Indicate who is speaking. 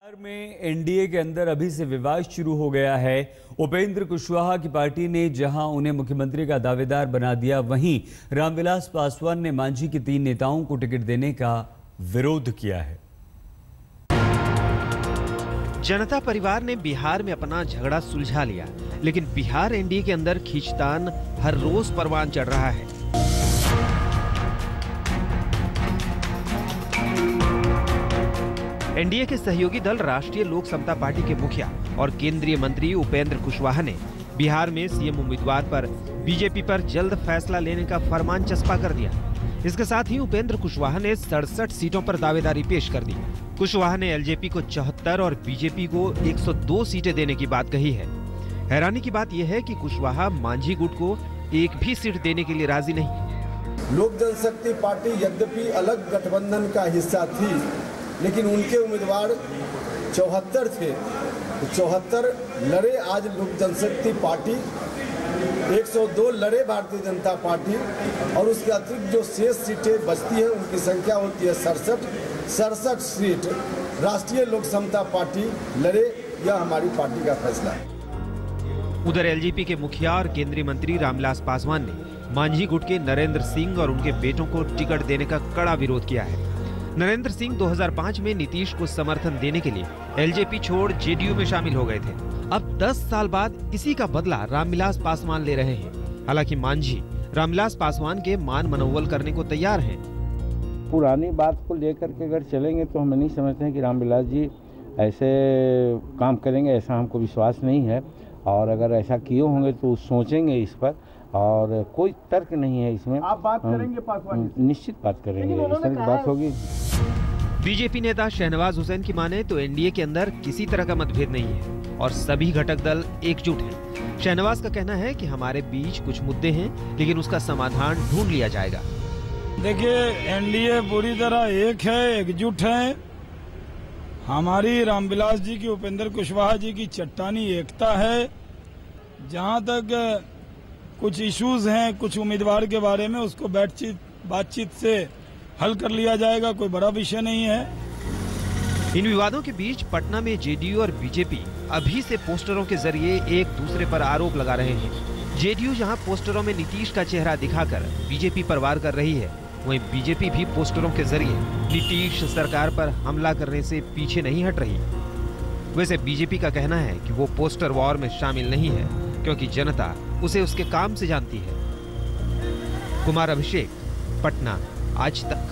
Speaker 1: बिहार में एनडीए के अंदर अभी से विवाद शुरू हो गया है। उपेंद्र कुशवाहा की पार्टी ने जहां उन्हें मुख्यमंत्री का दावेदार बना दिया, वहीं रामविलास पासवान ने मांझी के 3 नेताओं को टिकट देने का विरोध किया है।
Speaker 2: जनता परिवार ने बिहार में अपना झगड़ा सुलझा लिया, लेकिन बिहार एनडीए के अंदर खींचतान हर रोज परवान चढ़ रहा है। एनडीए के सहयोगी दल राष्ट्रीय लोक समता पार्टी के मुखिया और केंद्रीय मंत्री उपेंद्र कुशवाहा ने बिहार में सीएम उम्मीदवार पर बीजेपी पर जल्द फैसला लेने का फरमान चस्पा कर दिया। इसके साथ ही उपेंद्र कुशवाहा ने 67 सीटों पर दावेदारी पेश कर दी। कुशवाहा ने एलजेपी को 74 और बीजेपी को 102 सीटें देने की बात कही है। हैरानी की बात यह है कि कुशवाहा मांझी गुट को एक भी सीट देने के लिए राजी नहीं।
Speaker 3: लोक जनशक्ति पार्टी यद्यपि अलग गठबंधन का हिस्सा थी, लेकिन उनके उम्मीदवार 74 थे। 74 लड़े आज लोक जनशक्ति पार्टी, 102 लड़े भारतीय जनता पार्टी, और उसके अतिरिक्त जो शेष सीटें बचती हैं उनकी संख्या होती है 67 सीट राष्ट्रीय लोक समता पार्टी लड़े। यह हमारी पार्टी का फैसला है।
Speaker 2: उधर एलजेपी के मुखिया और केंद्रीय मंत्री रामविलास पासवान ने मांझी गुट के नरेंद्र सिंह और उनके बेटों को टिकट देने का कड़ा विरोध किया है। नरेंद्र सिंह 2005 में नीतीश को समर्थन देने के लिए एलजेपी छोड़ जेडीयू में शामिल हो गए थे। अब 10 साल बाद इसी का बदला रामविलास पासवान ले रहे हैं। हालांकि मांझी रामविलास पासवान के मान मनोवल करने को तैयार हैं।
Speaker 4: पुरानी बात को लेकर के अगर चलेंगे तो हम नहीं समझते हैं कि रामविलास जी ऐसे काम करेंगे, ऐसा हमको विश्वास नहीं है। और अगर ऐसा किए होंगे तो सोचेंगे इस पर, और कोई तर्क नहीं है इसमें।
Speaker 3: आप बात करेंगे पासवान?
Speaker 4: निश्चित बात करेंगे, इस तरह की बात होगी।
Speaker 2: बीजेपी नेता शहनवाज हुसैन की माने तो एनडीए के अंदर किसी तरह का मतभेद नहीं है और सभी घटक दल एकजुट हैं। शहनवाज का कहना है कि हमारे बीच कुछ मुद्दे हैं, लेकिन उसका समाधान ढूंढ लिया जाएगा।
Speaker 5: देखिए, एनडीए पूरी तरह एक है, एकजुट है। हमारी रामविलास जी की, उपेंद्र कुशवाहा जी की चट्टानी एकता है। जहां तक कुछ इश्यूज हैं कुछ उम्मीदवार के बारे में, उसको बातचीत से हल कर लिया जाएगा, कोई बड़ा विषय नहीं है।
Speaker 2: इन विवादों के बीच पटना में जेडीयू और बीजेपी अभी से पोस्टरों के जरिए एक दूसरे पर आरोप लगा रहे हैं। जेडीयू जहां पोस्टरों में नीतीश का चेहरा दिखाकर बीजेपी पर वार कर रही है, वहीं बीजेपी भी पोस्टरों के जरिए नीतीश सरकार पर हमला करने से पीछे नहीं हट रही। वैसे बीजेपी का कहना है कि वो पोस्टर वॉर में शामिल नहीं है, क्योंकि जनता उसे उसके काम से जानती है। कुमार अभिषेक, पटना, आज तक।